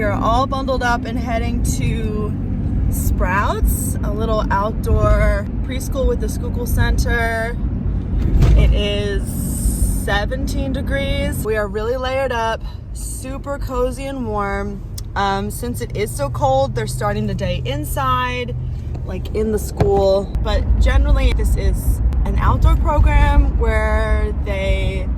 are all bundled up and heading to Sprouts, a little outdoor preschool with the Schuylkill Center. It is 17 degrees. We are really layered up, super cozy and warm. Since it is so cold, they're starting the day inside, like in the school. But generally, this is an outdoor program where they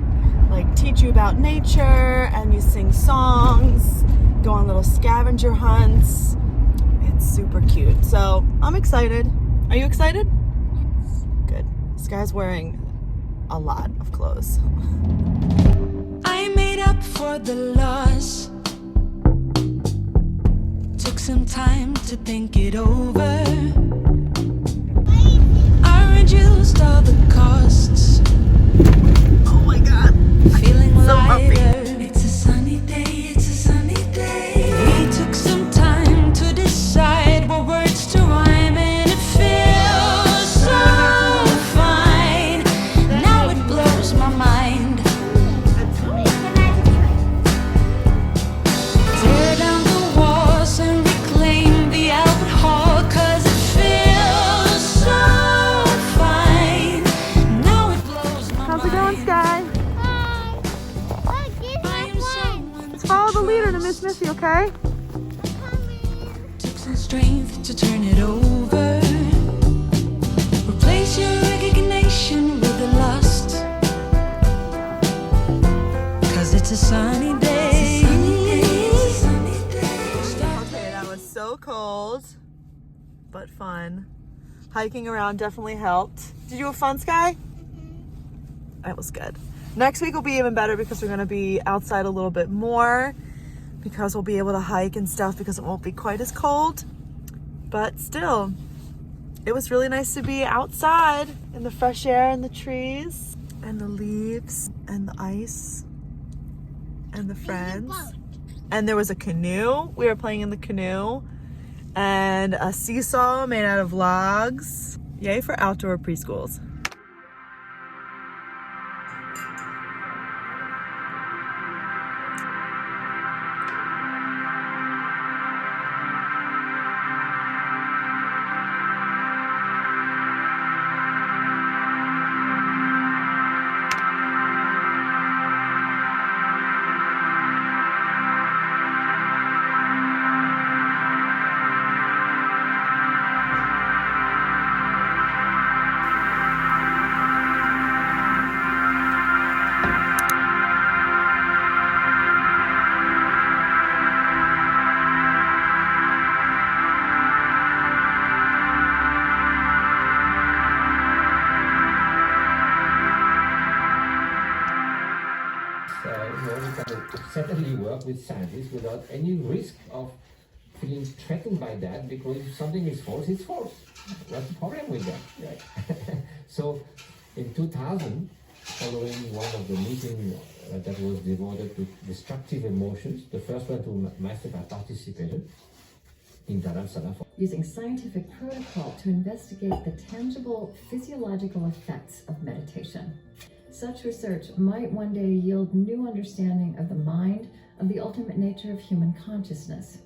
like teach you about nature and you sing songs, go on little scavenger hunts. It's super cute. So I'm excited. Are you excited? Yes. Good. This guy's wearing a lot of clothes. I made up for the loss. Took some time to think it over. I reduced all the costs. Oh my god. Feeling So lighter. It's a sunny day, it's a sunny day. We took some time to decide what words to rhyme, and it feels so fine. Now it blows my mind. Tear down the walls and reclaim the Albert Hall, 'cause it feels so fine. Now it blows my mind. How's it going, Sky? Let's follow the leader to Miss Missy, okay? Took some strength to turn it over. Replace your recognition with the lust. 'Cause it's a sunny day. Okay, that was so cold, but fun. Hiking around definitely helped. Did you have fun, Sky? That was good. Next week will be even better because we're gonna be outside a little bit more, because we'll be able to hike and stuff because it won't be quite as cold. But still, it was really nice to be outside in the fresh air and the trees and the leaves and the ice and the friends. And there was a canoe. We were playing in the canoe and a seesaw made out of logs. Yay for outdoor preschools. We can certainly work with scientists without any risk of feeling threatened by that, because if something is false, it's false. What's the problem with that? Right? So in 2000, following one of the meetings that was devoted to destructive emotions, the first one to myself I participated in Dharamsala. Using scientific protocol to investigate the tangible physiological effects of meditation. Such research might one day yield new understanding of the mind, of the ultimate nature of human consciousness.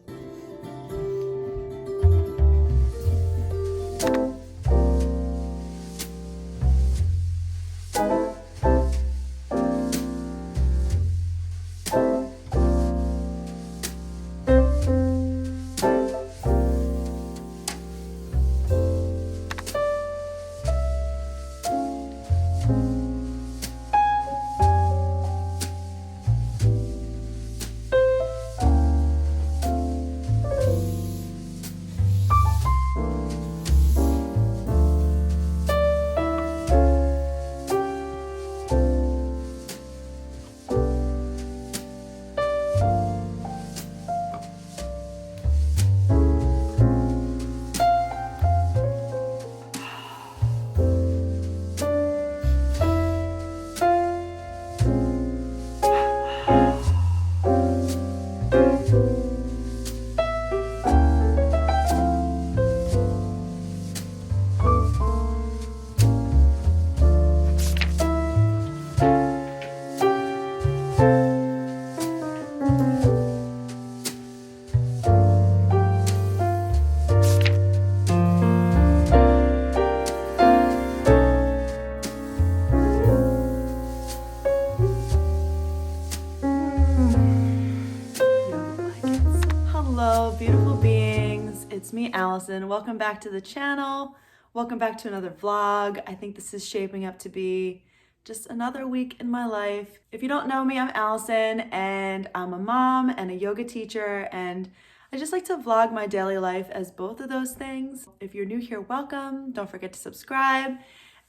Hello, beautiful beings. It's me, Alison. Welcome back to the channel. Welcome back to another vlog. I think this is shaping up to be just another week in my life. If you don't know me, I'm Alison, and I'm a mom and a yoga teacher, and I just like to vlog my daily life as both of those things. If you're new here, welcome. Don't forget to subscribe.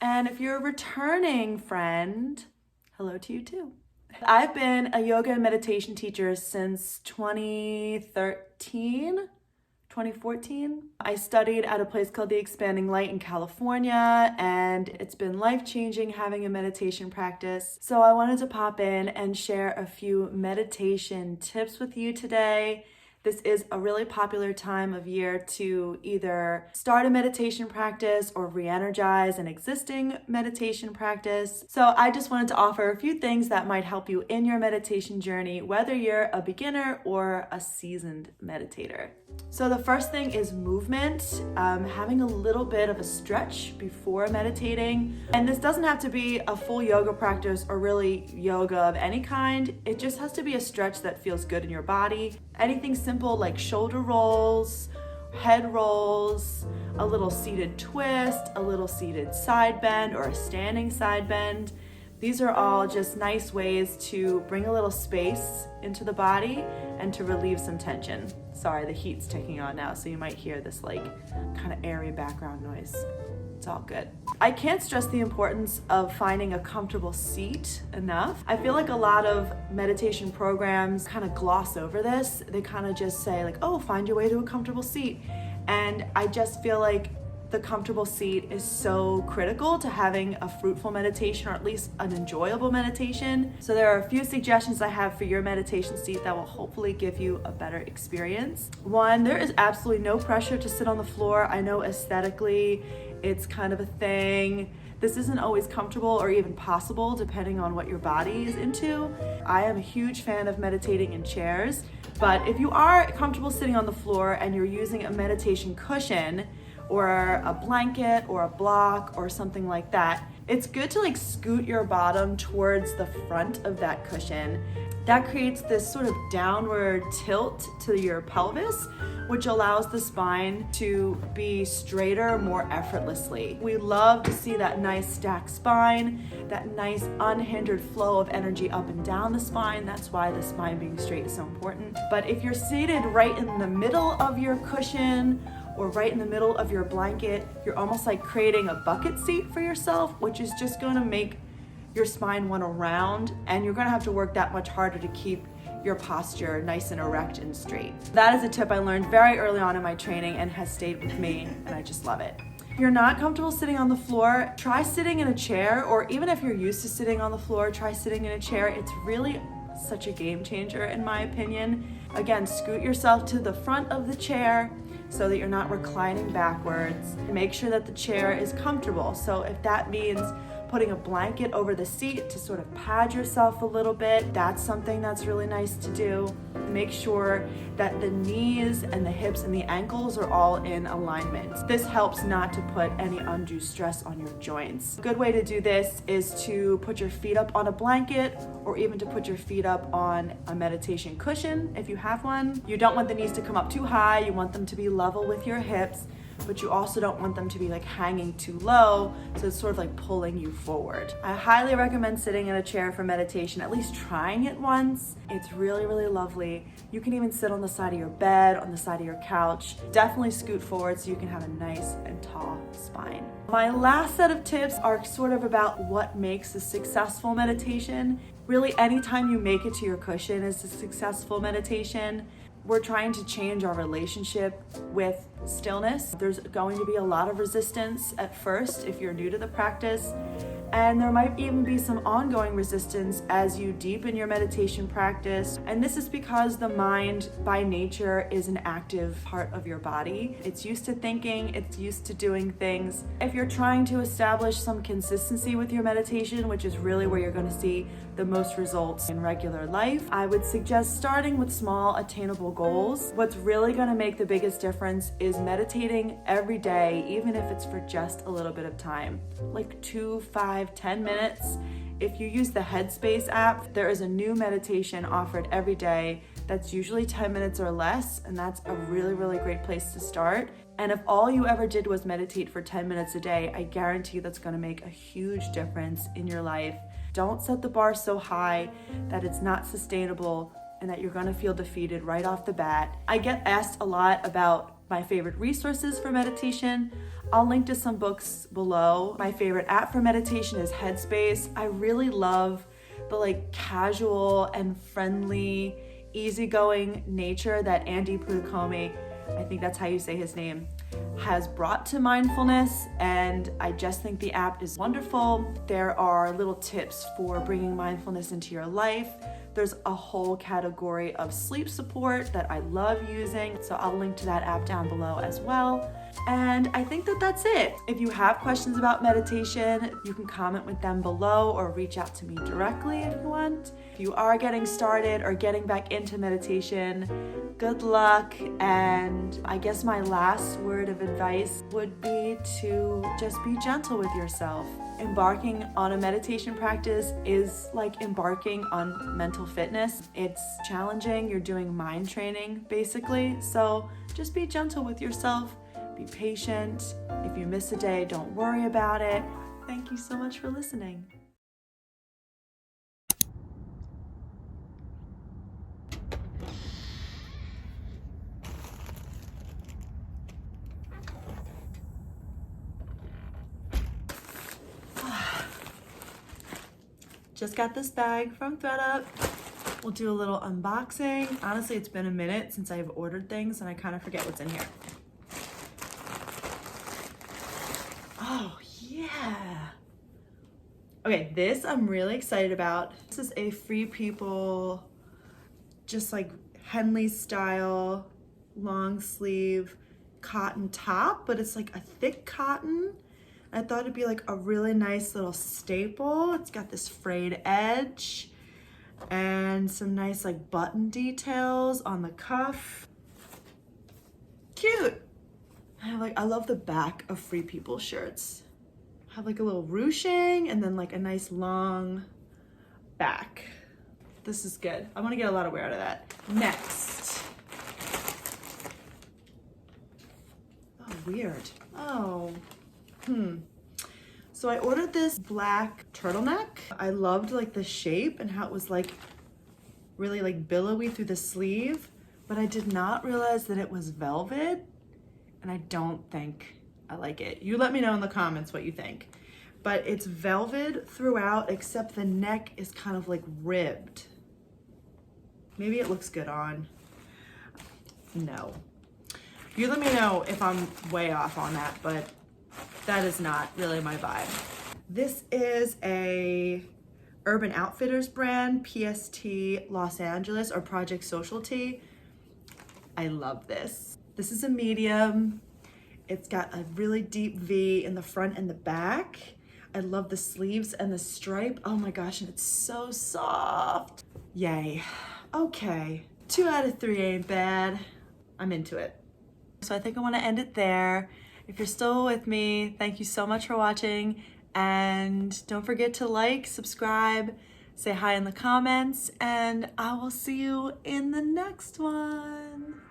And if you're a returning friend, hello to you too. I've been a yoga and meditation teacher since 2014. I studied at a place called the Expanding Light in California, and it's been life-changing having a meditation practice. So I wanted to pop in and share a few meditation tips with you today. This is a really popular time of year to either start a meditation practice or re-energize an existing meditation practice. So I just wanted to offer a few things that might help you in your meditation journey, whether you're a beginner or a seasoned meditator. So the first thing is movement, having a little bit of a stretch before meditating. And this doesn't have to be a full yoga practice or really yoga of any kind. It just has to be a stretch that feels good in your body. Anything simple like shoulder rolls, head rolls, a little seated twist, a little seated side bend, or a standing side bend. These are all just nice ways to bring a little space into the body and to relieve some tension. Sorry, the heat's taking on now, so you might hear this like kind of airy background noise. It's all good. I can't stress the importance of finding a comfortable seat enough. I feel like a lot of meditation programs kind of gloss over this. They kind of just say like, oh, find your way to a comfortable seat. And I just feel like the comfortable seat is so critical to having a fruitful meditation, or at least an enjoyable meditation. So there are a few suggestions I have for your meditation seat that will hopefully give you a better experience. One, there is absolutely no pressure to sit on the floor. I know aesthetically it's kind of a thing. This isn't always comfortable or even possible depending on what your body is into. I am a huge fan of meditating in chairs, but if you are comfortable sitting on the floor and you're using a meditation cushion, or a blanket or a block or something like that, it's good to like scoot your bottom towards the front of that cushion. That creates this sort of downward tilt to your pelvis, which allows the spine to be straighter more effortlessly. We love to see that nice stacked spine, that nice unhindered flow of energy up and down the spine. That's why the spine being straight is so important. But if you're seated right in the middle of your cushion or right in the middle of your blanket, you're almost like creating a bucket seat for yourself, which is just going to make your spine want to round, and you're going to have to work that much harder to keep your posture nice and erect and straight. That is a tip I learned very early on in my training and has stayed with me, and I just love it. If you're not comfortable sitting on the floor, try sitting in a chair, or even if you're used to sitting on the floor, try sitting in a chair. It's really such a game changer in my opinion. Again, scoot yourself to the front of the chair so that you're not reclining backwards. Make sure that the chair is comfortable. So if that means putting a blanket over the seat to sort of pad yourself a little bit, that's something that's really nice to do. Make sure that the knees and the hips and the ankles are all in alignment. This helps not to put any undue stress on your joints. A good way to do this is to put your feet up on a blanket, or even to put your feet up on a meditation cushion if you have one. You don't want the knees to come up too high. You want them to be level with your hips, but you also don't want them to be like hanging too low, so it's sort of like pulling you forward. I highly recommend sitting in a chair for meditation, at least trying it once. It's really, really lovely. You can even sit on the side of your bed, on the side of your couch. Definitely scoot forward so you can have a nice and tall spine. My last set of tips are sort of about what makes a successful meditation. Really, anytime you make it to your cushion is a successful meditation. We're trying to change our relationship with stillness. There's going to be a lot of resistance at first if you're new to the practice, and there might even be some ongoing resistance as you deepen your meditation practice. And this is because the mind by nature is an active part of your body. It's used to thinking, it's used to doing things. If you're trying to establish some consistency with your meditation, which is really where you're going to see the most results in regular life, I would suggest starting with small attainable goals. What's really going to make the biggest difference is meditating every day, even if it's for just a little bit of time, like 2, 5, 10 minutes. If you use the Headspace app, there is a new meditation offered every day That's usually 10 minutes or less, and that's a really, really great place to start. And if all you ever did was meditate for 10 minutes a day, I guarantee that's gonna make a huge difference in your life. Don't set the bar so high that it's not sustainable and that you're gonna feel defeated right off the bat. I get asked a lot about my favorite resources for meditation. I'll link to some books below. My favorite app for meditation is Headspace. I really love the like casual and friendly, easygoing nature that Andy Pudukomi, I think that's how you say his name, has brought to mindfulness, and I just think the app is wonderful. There are little tips for bringing mindfulness into your life. There's a whole category of sleep support that I love using, so I'll link to that app down below as well. And I think that that's it. If you have questions about meditation, you can comment with them below or reach out to me directly if you want. If you are getting started or getting back into meditation, good luck. And I guess my last word of advice would be to just be gentle with yourself. Embarking on a meditation practice is like embarking on mental fitness. It's challenging. You're doing mind training basically. So just be gentle with yourself. Be patient. If you miss a day, don't worry about it. Thank you so much for listening. Just got this bag from thredup. We'll do a little unboxing. Honestly, it's been a minute since I've ordered things and I kind of forget what's in here. Oh, yeah. Okay, this I'm really excited about. This is a Free People, just like Henley style, long sleeve cotton top, but it's like a thick cotton. I thought it'd be like a really nice little staple. It's got this frayed edge and some nice like button details on the cuff. Cute. I love the back of Free People shirts. Have like a little ruching and then like a nice long back. This is good. I want to get a lot of wear out of that. Next. Oh, weird. Oh. So I ordered this black turtleneck. I loved like the shape and how it was like really like billowy through the sleeve, but I did not realize that it was velvet, and I don't think I like it. You let me know in the comments what you think. But it's velvet throughout, except the neck is kind of like ribbed. Maybe it looks good on. No. You let me know if I'm way off on that, but that is not really my vibe. This is a Urban Outfitters brand, PST Los Angeles, or Project Social Tee. I love this. This is a medium. It's got a really deep V in the front and the back. I love the sleeves and the stripe. Oh my gosh, and it's so soft. Yay. Okay, 2 out of 3 ain't bad. I'm into it. So I think I want to end it there. If you're still with me, thank you so much for watching, and don't forget to like, subscribe, say hi in the comments, and I will see you in the next one.